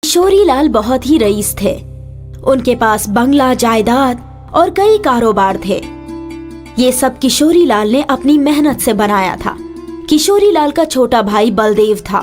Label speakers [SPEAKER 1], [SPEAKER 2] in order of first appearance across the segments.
[SPEAKER 1] किशोरी लाल बहुत ही रईस थे। उनके पास बंगला, जायदाद और कई कारोबार थे। ये सब किशोरी लाल ने अपनी मेहनत से बनाया था। किशोरी लाल का छोटा भाई बलदेव था।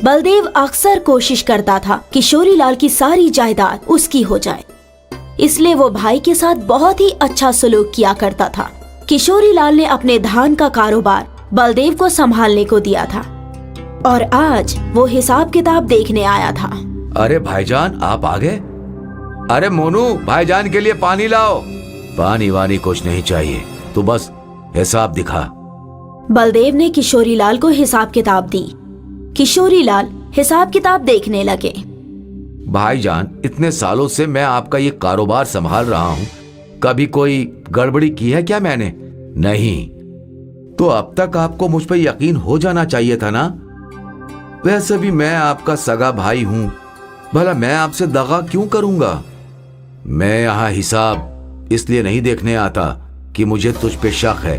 [SPEAKER 1] बलदेव अक्सर कोशिश करता था किशोरी लाल की सारी जायदाद उसकी हो जाए, इसलिए वो भाई के साथ बहुत ही अच्छा सलूक किया करता था। किशोरी लाल ने अपने धान का कारोबार बलदेव को संभालने को दिया था और आज वो हिसाब किताब देखने आया था।
[SPEAKER 2] अरे भाईजान, आप आ गए? अरे मोनू, भाईजान के लिए पानी लाओ। पानी वानी कुछ नहीं चाहिए, तू बस हिसाब दिखा।
[SPEAKER 1] बलदेव ने किशोरी लाल को हिसाब किताब दी। किशोरी लाल हिसाब किताब देखने लगे।
[SPEAKER 2] भाईजान, इतने सालों से मैं आपका ये कारोबार संभाल रहा हूँ, कभी कोई गड़बड़ी की है क्या मैंने? नहीं। तो अब तक आपको मुझ पर यकीन हो जाना चाहिए था ना। वैसे भी मैं आपका सगा भाई हूँ, भला मैं आपसे दगा क्यों करूंगा? मैं यहाँ हिसाब इसलिए नहीं देखने आता कि मुझे तुझ पे शक है,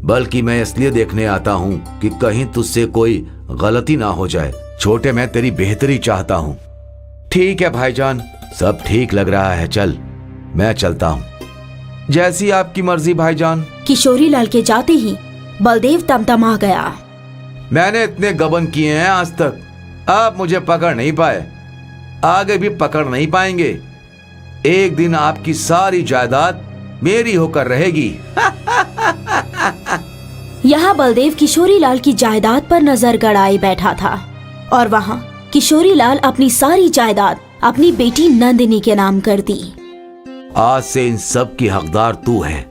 [SPEAKER 2] बल्कि मैं इसलिए देखने आता हूँ कि कहीं तुझसे कोई गलती ना हो जाए। छोटे, मैं तेरी बेहतरी चाहता हूँ। ठीक है भाईजान, सब ठीक लग रहा है, चल मैं चलता हूँ। जैसी आपकी मर्जी भाईजान।
[SPEAKER 1] किशोरी लाल के जाते ही बलदेव तमतमा गया।
[SPEAKER 2] मैंने इतने गबन किए हैं आज तक, आप मुझे पकड़ नहीं पाए, आगे भी पकड़ नहीं पाएंगे। एक दिन आपकी सारी जायदाद मेरी होकर रहेगी।
[SPEAKER 1] यहाँ बलदेव किशोरी लाल की जायदाद पर नजर गड़ाए बैठा था और वहाँ किशोरी लाल अपनी सारी जायदाद अपनी बेटी नंदिनी के नाम कर दी।
[SPEAKER 2] आज से इन सब की हकदार तू है।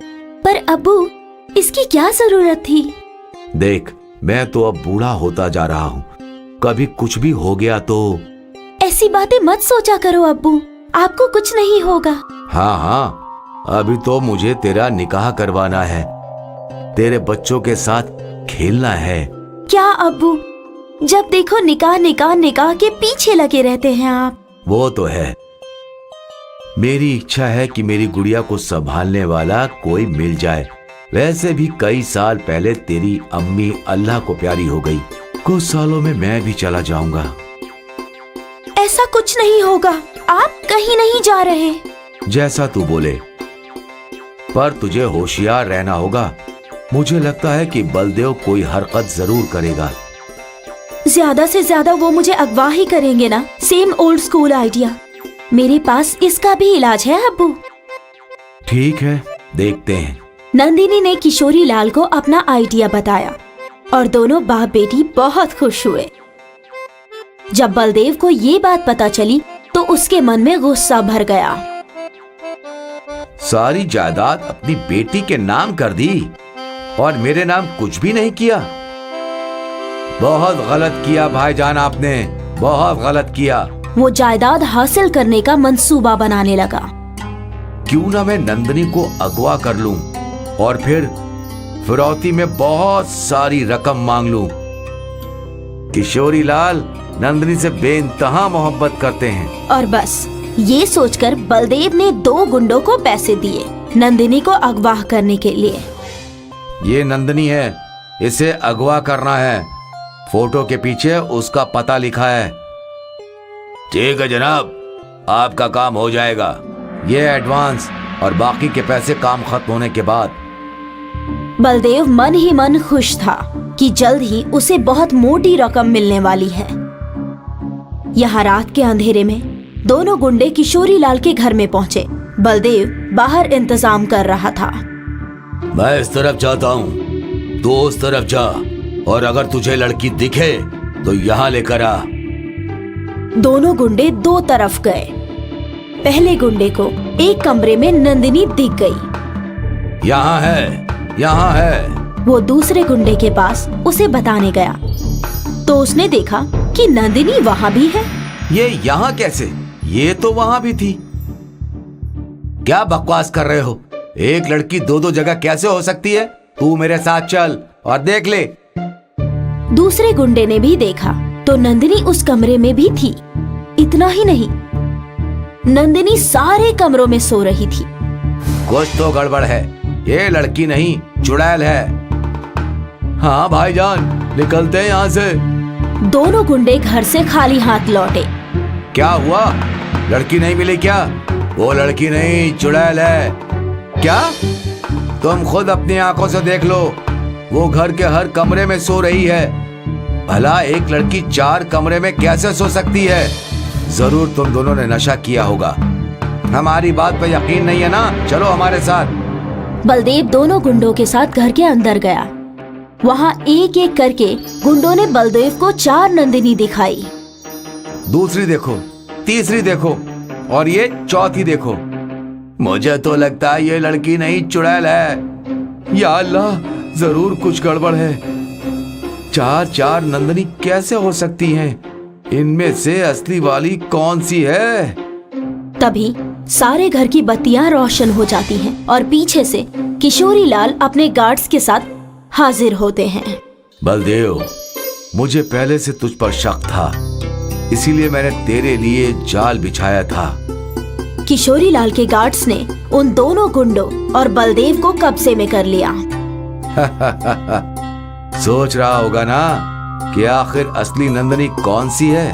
[SPEAKER 1] पर अब्बू, इसकी क्या जरूरत थी?
[SPEAKER 2] देख, मैं तो अब बूढ़ा होता जा रहा हूँ, कभी कुछ भी हो गया तो।
[SPEAKER 1] ऐसी बातें मत सोचा करो अब्बू, आपको कुछ नहीं होगा।
[SPEAKER 2] हाँ हाँ, अभी तो मुझे तेरा निकाह करवाना है, तेरे बच्चों के साथ खेलना है।
[SPEAKER 1] क्या अब्बू, जब देखो निकाह निकाह निकाह के पीछे लगे रहते हैं आप।
[SPEAKER 2] वो तो है, मेरी इच्छा है कि मेरी गुड़िया को संभालने वाला कोई मिल जाए। वैसे भी कई साल पहले तेरी अम्मी अल्लाह को प्यारी हो गई, कुछ सालों में मैं भी चला जाऊंगा।
[SPEAKER 1] ऐसा कुछ नहीं होगा, आप कहीं नहीं जा रहे।
[SPEAKER 2] जैसा तू बोले, पर तुझे होशियार रहना होगा। मुझे लगता है कि बलदेव कोई हरकत जरूर करेगा।
[SPEAKER 1] ज्यादा से ज्यादा वो मुझे अगवा ही करेंगे ना। Same old school idea. मेरे पास इसका भी इलाज है अब्बू।
[SPEAKER 2] ठीक है, देखते हैं।
[SPEAKER 1] नंदिनी ने किशोरी लाल को अपना आइडिया बताया और दोनों बाप बेटी बहुत खुश हुए। जब बलदेव को ये बात पता चली तो उसके मन में गुस्सा भर गया।
[SPEAKER 2] सारी जायदाद अपनी बेटी के नाम कर दी और मेरे नाम कुछ भी नहीं किया। बहुत गलत किया भाईजान, आपने बहुत गलत किया।
[SPEAKER 1] वो जायदाद हासिल करने का मंसूबा बनाने लगा।
[SPEAKER 2] क्यों ना मैं नंदिनी को अगवा कर लूं और फिर फिरौती में बहुत सारी रकम मांग लूं। किशोरी लाल नंदिनी से बेइंतहा मोहब्बत करते हैं।
[SPEAKER 1] और बस ये सोचकर बलदेव ने 2 गुंडों को पैसे दिए नंदिनी को अगवा करने के लिए।
[SPEAKER 2] ये नंदिनी है, इसे अगवा करना है। फोटो के पीछे उसका पता लिखा है। ठीक है जनाब, आपका काम हो जाएगा। ये एडवांस और बाकी के पैसे काम खत्म होने के बाद।
[SPEAKER 1] बलदेव मन ही मन खुश था कि जल्द ही उसे बहुत मोटी रकम मिलने वाली है। यहाँ रात के अंधेरे में दोनों गुंडे किशोरी लाल के घर में पहुँचे। बलदेव बाहर इंतजाम कर रहा था।
[SPEAKER 2] मैं इस तरफ जाता हूँ, तू उस तरफ जा, और अगर तुझे लड़की दिखे तो यहाँ लेकर आ।
[SPEAKER 1] दोनों गुंडे 2 तरफ गए। पहले गुंडे को एक कमरे में नंदिनी दिख गई।
[SPEAKER 2] यहाँ है, यहाँ है।
[SPEAKER 1] वो दूसरे गुंडे के पास उसे बताने गया तो उसने देखा कि नंदिनी वहाँ भी है।
[SPEAKER 2] ये यहाँ कैसे? ये तो वहाँ भी थी। क्या बकवास कर रहे हो? एक लड़की दो दो जगह कैसे हो सकती है? तू मेरे साथ चल और देख ले।
[SPEAKER 1] दूसरे गुंडे ने भी देखा तो नंदिनी उस कमरे में भी थी। इतना ही नहीं, नंदिनी सारे कमरों में सो रही थी।
[SPEAKER 2] कुछ तो गड़बड़ है, ये लड़की नहीं चुड़ैल है। हाँ भाईजान, निकलते हैं यहाँ से।
[SPEAKER 1] दोनों गुंडे घर से खाली हाथ लौटे।
[SPEAKER 2] क्या हुआ? लड़की नहीं मिली क्या? वो लड़की नहीं, चुड़ैल है। क्या? तुम खुद अपनी आंखों से देख लो, वो घर के हर कमरे में सो रही है। भला एक लड़की 4 कमरे में कैसे सो सकती है? जरूर तुम दोनों ने नशा किया होगा। हमारी बात पर यकीन नहीं है ना? चलो हमारे साथ।
[SPEAKER 1] बलदेव दोनों गुंडों के साथ घर के अंदर गया। वहाँ एक एक करके गुंडों ने बलदेव को 4 नंदिनी दिखाई।
[SPEAKER 2] दूसरी देखो, तीसरी देखो और ये चौथी देखो। मुझे तो लगता है ये लड़की नहीं चुड़ैल है। या अल्लाह, जरूर कुछ गड़बड़ है। 4 नंदिनी कैसे हो सकती हैं? इनमें से असली वाली कौन सी है?
[SPEAKER 1] तभी सारे घर की बत्तियां रोशन हो जाती हैं और पीछे से किशोरी लाल अपने गार्ड्स के साथ हाजिर होते हैं।
[SPEAKER 2] बलदेव, मुझे पहले से तुझ पर शक था, इसीलिए मैंने तेरे लिए जाल बिछाया था।
[SPEAKER 1] किशोरी लाल के गार्ड्स ने उन दोनों गुंडों और बलदेव को कब्जे में कर लिया।
[SPEAKER 2] सोच रहा होगा ना कि आखिर असली नंदिनी कौन सी है?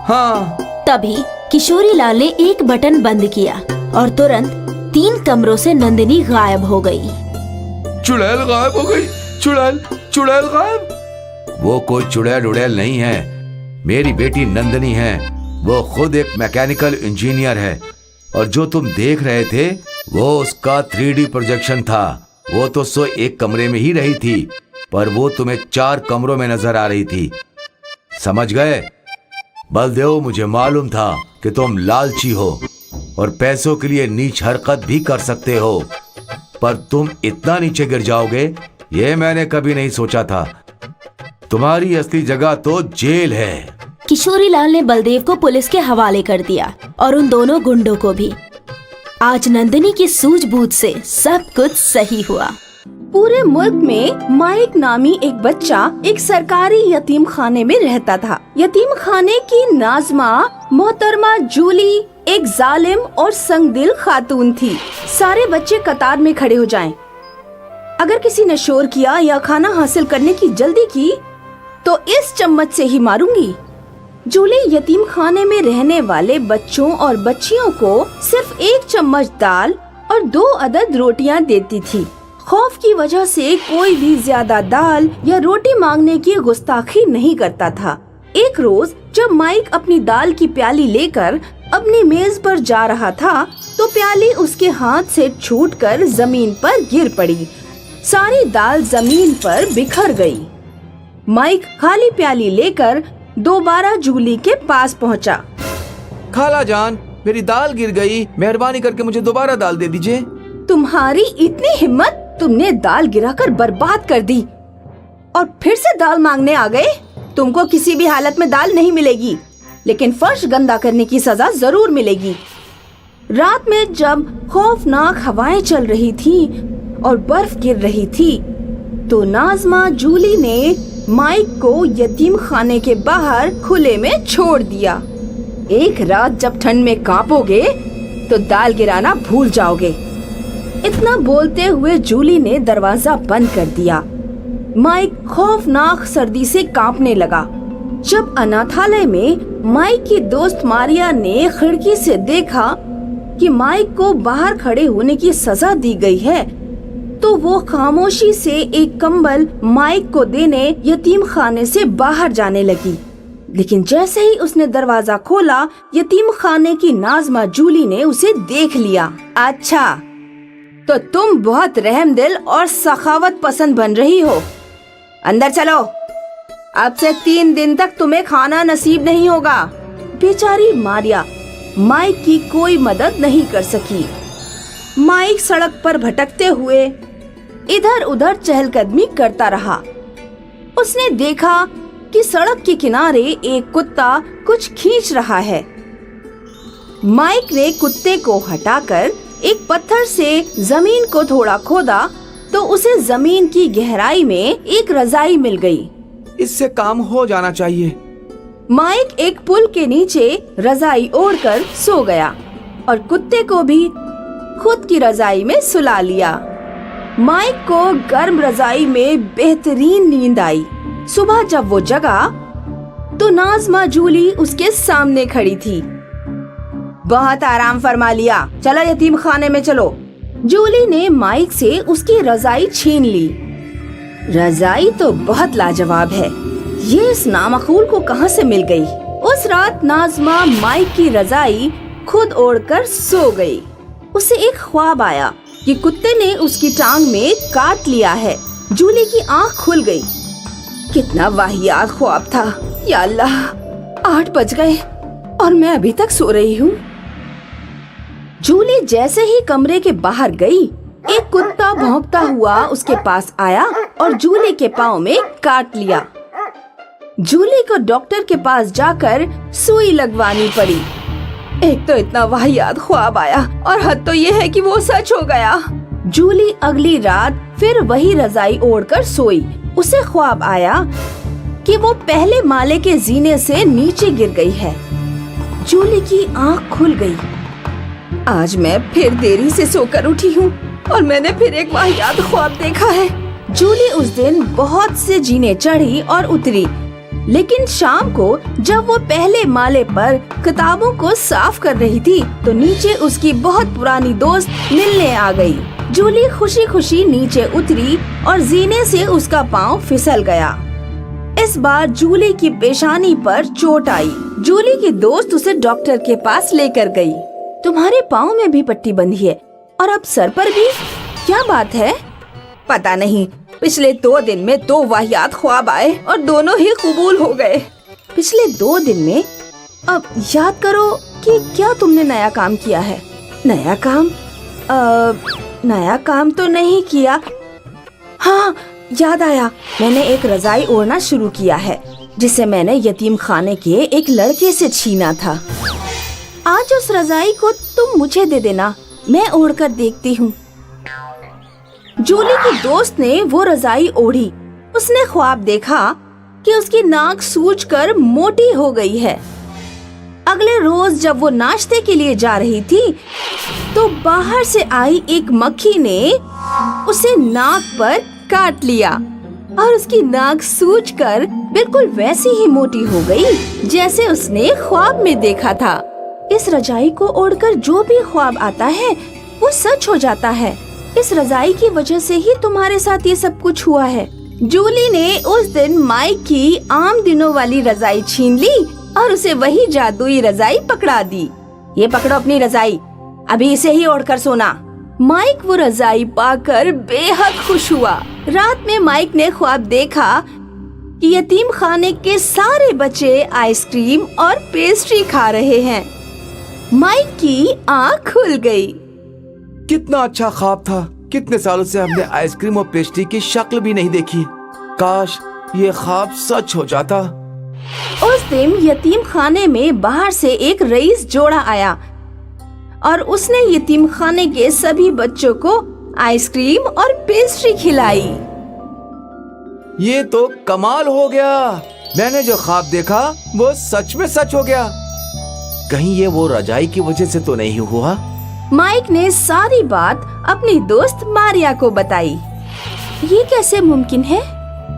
[SPEAKER 2] हाँ।
[SPEAKER 1] तभी किशोरी लाल ने एक बटन बंद किया और तुरंत 3 कमरों से नंदिनी गायब हो गई।
[SPEAKER 2] चुड़ैल गायब हो गई। चुड़ैल गायब? वो कोई चुड़ैल उड़ैल नहीं है, मेरी बेटी नंदिनी है। वो खुद एक मैकेनिकल इंजीनियर है और जो तुम देख रहे थे वो उसका 3D प्रोजेक्शन था। वो तो 101 कमरे में ही रही थी, पर वो तुम्हें 4 कमरों में नजर आ रही थी। समझ गए? बलदेव, मुझे मालूम था कि तुम लालची हो और पैसों के लिए नीच हरकत भी कर सकते हो, पर तुम इतना नीचे गिर जाओगे ये मैंने कभी नहीं सोचा था। तुम्हारी असली जगह तो जेल है।
[SPEAKER 1] किशोरी लाल ने बलदेव को पुलिस के हवाले कर दिया और उन दोनों गुंडों को भी। आज नंदिनी की सूझबूझ से सब कुछ सही हुआ।
[SPEAKER 3] पूरे मुल्क में माइक नामी एक बच्चा एक सरकारी यतीम खाने में रहता था। यतीम खाने की नाज़मा मोहतरमा जूली एक जालिम और संगदिल खातून थी। सारे बच्चे कतार में खड़े हो जाएं। अगर किसी ने शोर किया या खाना हासिल करने की जल्दी की तो इस चम्मच से ही मारूंगी। जूली यतीम खाने में रहने वाले बच्चों और बच्चियों को सिर्फ 1 चम्मच दाल और 2 अदद रोटियां देती थी। खौफ की वजह से कोई भी ज्यादा दाल या रोटी मांगने की गुस्ताखी नहीं करता था। एक रोज जब माइक अपनी दाल की प्याली लेकर अपनी मेज पर जा रहा था तो प्याली उसके हाथ से छूटकर जमीन पर गिर पड़ी। सारी दाल जमीन पर बिखर गई। माइक खाली प्याली लेकर दोबारा जूली के पास पहुंचा।
[SPEAKER 2] खाला जान, मेरी दाल गिर गई, मेहरबानी करके मुझे दोबारा दाल दे दीजिए।
[SPEAKER 3] तुम्हारी इतनी हिम्मत, तुमने दाल गिराकर बर्बाद कर दी और फिर से दाल मांगने आ गए। तुमको किसी भी हालत में दाल नहीं मिलेगी, लेकिन फर्श गंदा करने की सजा जरूर मिलेगी। रात में जब खौफनाक हवाएं चल रही थी और बर्फ गिर रही थी तो नाज़मा जूली ने माइक को यतीम खाने के बाहर खुले में छोड़ दिया। एक रात जब ठंड में कांपोगे तो दाल गिराना भूल जाओगे। इतना बोलते हुए जूली ने दरवाजा बंद कर दिया। माइक खौफनाक सर्दी से कांपने लगा। जब अनाथालय में माइक की दोस्त मारिया ने खिड़की से देखा कि माइक को बाहर खड़े होने की सजा दी गई है तो वो खामोशी से एक कंबल माइक को देने यतीम खाने से बाहर जाने लगी। लेकिन जैसे ही उसने दरवाजा खोला, यतीम खाने की नाज़मा जूली ने उसे देख लिया। अच्छा, तो तुम बहुत रहमदिल और सखावत पसंद बन रही हो। अंदर चलो, अब से 3 दिन तक तुम्हें खाना नसीब नहीं होगा। बेचारी मारिया माइक की कोई मदद नहीं कर सकी। माइक सड़क पर भटकते हुए इधर उधर चहलकदमी करता रहा। उसने देखा कि सड़क के किनारे एक कुत्ता कुछ खींच रहा है। माइक ने कुत्ते को हटाकर एक पत्थर से जमीन को थोड़ा खोदा तो उसे जमीन की गहराई में एक रजाई मिल गई।
[SPEAKER 2] इससे काम हो जाना चाहिए।
[SPEAKER 3] माइक एक पुल के नीचे रजाई ओढ़कर सो गया और कुत्ते को भी खुद की रजाई में सुला लिया। माइक को गर्म रजाई में बेहतरीन नींद आई। सुबह जब वो जगा तो नाज़मा जूली उसके सामने खड़ी थी। बहुत आराम फरमा लिया, चलो यतीम खाने में चलो। जूली ने माइक से उसकी रजाई छीन ली। रजाई तो बहुत लाजवाब है, ये इस नामखूल को कहां से मिल गई? उस रात नाज़मा माइक की रजाई खुद ओढ़कर सो गई। उसे एक ख्वाब आया कि कुत्ते ने उसकी टांग में काट लिया है। जूली की आंख खुल गई। कितना वाहियात ख्वाब था। या अल्लाह, 8 बज गए और मैं अभी तक सो रही हूँ। जूली जैसे ही कमरे के बाहर गई, एक कुत्ता भौंकता हुआ उसके पास आया और जूली के पाँव में काट लिया। जूली को डॉक्टर के पास जाकर सुई लगवानी पड़ी। एक तो इतना वाहियात ख्वाब आया और हद तो ये है कि वो सच हो गया। जूली अगली रात फिर वही रजाई ओढ़कर सोई। उसे ख्वाब आया कि वो पहले माले के जीने से नीचे गिर गई है। जूली की आंख खुल गई। आज मैं फिर देरी से सोकर उठी हूँ और मैंने फिर एक वाहियात ख्वाब देखा है। जूली उस दिन बहुत से जीने चढ़ी और उतरी, लेकिन शाम को जब वो पहले माले पर किताबों को साफ कर रही थी तो नीचे उसकी बहुत पुरानी दोस्त मिलने आ गई। जूली खुशी खुशी नीचे उतरी और जीने से उसका पाँव फिसल गया। इस बार जूली की पेशानी पर चोट आई। जूली की दोस्त उसे डॉक्टर के पास लेकर गई। तुम्हारे पाँव में भी पट्टी बंधी है और अब सर पर भी, क्या बात है? पता नहीं, पिछले 2 दिन में 2 वाहियात ख्वाब आए और दोनों ही कबूल हो गए। पिछले 2 दिन में? अब याद करो कि क्या तुमने नया काम किया है। नया काम? नया काम तो नहीं किया। हाँ, याद आया, मैंने एक रजाई ओढ़ना शुरू किया है जिसे मैंने यतीम खाने के एक लड़के से छीना था। आज उस रजाई को तुम मुझे दे देना, मैं ओढ़कर देखती हूँ। जूली की दोस्त ने वो रजाई ओढ़ी। उसने ख्वाब देखा कि उसकी नाक सूजकर मोटी हो गई है। अगले रोज जब वो नाश्ते के लिए जा रही थी तो बाहर से आई एक मक्खी ने उसे नाक पर काट लिया और उसकी नाक सूजकर बिल्कुल वैसी ही मोटी हो गई जैसे उसने ख्वाब में देखा था। इस रजाई को ओढ़कर जो भी ख्वाब आता है वो सच हो जाता है। इस रजाई की वजह से ही तुम्हारे साथ ये सब कुछ हुआ है। जूली ने उस दिन माइक की आम दिनों वाली रजाई छीन ली और उसे वही जादुई रजाई पकड़ा दी। ये पकड़ो अपनी रजाई, अभी इसे ही ओढ़कर सोना। माइक वो रजाई पाकर बेहद खुश हुआ। रात में माइक ने ख्वाब देखा कि यतीम खाने के सारे बच्चे आइसक्रीम और पेस्ट्री खा रहे हैं। माइक की आँख खुल गई।
[SPEAKER 2] कितना अच्छा ख्वाब था। कितने सालों से हमने आइसक्रीम और पेस्ट्री की शक्ल भी नहीं देखी। काश ये ख्वाब सच हो जाता।
[SPEAKER 3] उस दिन यतीम खाने में बाहर से एक रईस जोड़ा आया और उसने यतीम खाने के सभी बच्चों को आइसक्रीम और पेस्ट्री खिलाई।
[SPEAKER 2] ये तो कमाल हो गया। मैंने जो ख्वाब देखा वो सच में सच हो गया। कहीं ये वो रजाई की वजह से तो नहीं हुआ?
[SPEAKER 3] माइक ने सारी बात अपनी दोस्त मारिया को बताई। ये कैसे मुमकिन है?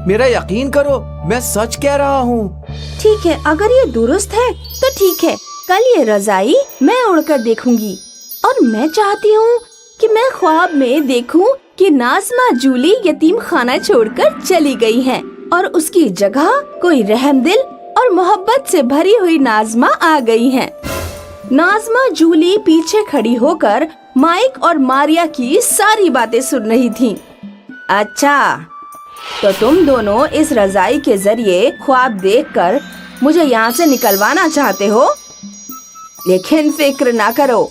[SPEAKER 2] मेरा यकीन करो, मैं सच कह रहा हूँ।
[SPEAKER 3] ठीक है, अगर ये दुरुस्त है तो ठीक है। कल ये रजाई मैं ओढ़कर देखूंगी और मैं चाहती हूँ कि मैं ख्वाब में देखूं कि नाज़मा जूली यतीम खाना छोड़कर चली गई है और उसकी जगह कोई रहमदिल और मोहब्बत से भरी हुई नाज़मा आ गई है। नाज़मा जूली पीछे खड़ी होकर माइक और मारिया की सारी बातें सुन रही थी। अच्छा, तो तुम दोनों इस रजाई के जरिए ख्वाब देखकर मुझे यहाँ से निकलवाना चाहते हो, लेकिन फिक्र ना करो,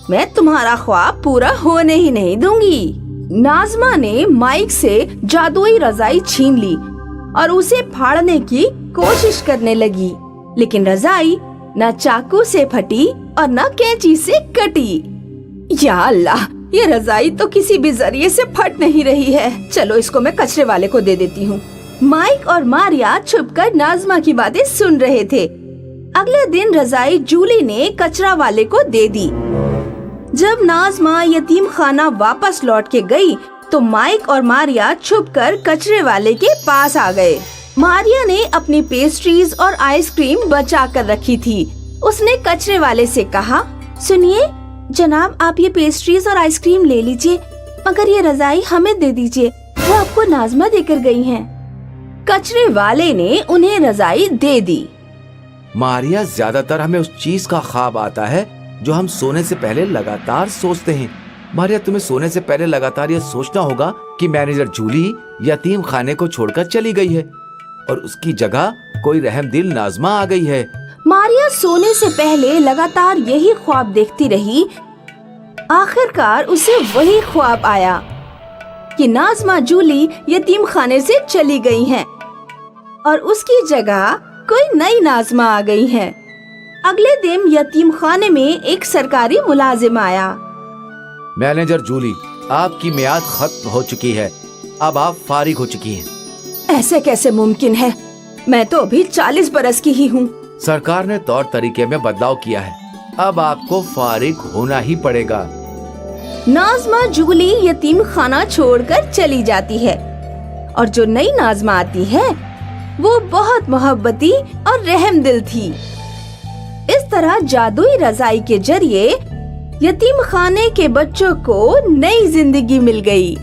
[SPEAKER 3] मैं तुम्हारा ख्वाब पूरा होने ही नहीं दूंगी। नाज़मा ने माइक से जादुई रजाई छीन ली और उसे फाड़ने की कोशिश करने लगी, लेकिन रजाई न चाकू से फटी और न कैंची से कटी। या अल्लाह, ये रजाई तो किसी भी जरिए से फट नहीं रही है। चलो इसको मैं कचरे वाले को दे देती हूँ। माइक और मारिया छुपकर नाज़मा की बातें सुन रहे थे। अगले दिन रजाई जूली ने कचरा वाले को दे दी। जब नाज़मा यतीम खाना वापस लौट के गई तो माइक और मारिया छुपकर कचरे वाले के पास आ गए। मारिया ने अपनी पेस्ट्रीज और आइसक्रीम बचा कर रखी थी। उसने कचरे वाले से कहा, सुनिए जनाब, आप ये पेस्ट्रीज और आइसक्रीम ले लीजिए, मगर ये रजाई हमें दे दीजिए, वो आपको नाज़मा देकर गई हैं। कचरे वाले ने उन्हें रजाई दे दी।
[SPEAKER 2] मारिया, ज्यादातर हमें उस चीज का ख्वाब आता है जो हम सोने से पहले लगातार सोचते हैं। मारिया, तुम्हें सोने से पहले लगातार ये सोचना होगा कि मैनेजर जूली यतीम खाने को छोड़कर चली गई है और उसकी जगह कोई रहमदिल नाज़मा आ गई है।
[SPEAKER 3] मारिया सोने से पहले लगातार यही ख्वाब देखती रही। आखिरकार उसे वही ख्वाब आया कि नाज़मा जूली यतीम खाने से चली गई हैं और उसकी जगह कोई नई नाज़मा आ गई है। अगले दिन यतीम खाने में एक सरकारी मुलाजिम आया।
[SPEAKER 2] मैनेजर जूली, आपकी मियाद खत्म हो चुकी है, अब आप फारिग हो चुकी हैं।
[SPEAKER 3] ऐसे कैसे मुमकिन है? मैं तो अभी 40 बरस की ही हूँ।
[SPEAKER 2] सरकार ने तौर तरीके में बदलाव किया है, अब आपको फारिग होना ही पड़ेगा।
[SPEAKER 3] नाज़मा जूली यतीम खाना छोड़कर चली जाती है और जो नई नाज़मा आती है वो बहुत मोहब्बती और रहमदिल थी। इस तरह जादुई रजाई के जरिए यतीम खाने के बच्चों को नई जिंदगी मिल गई।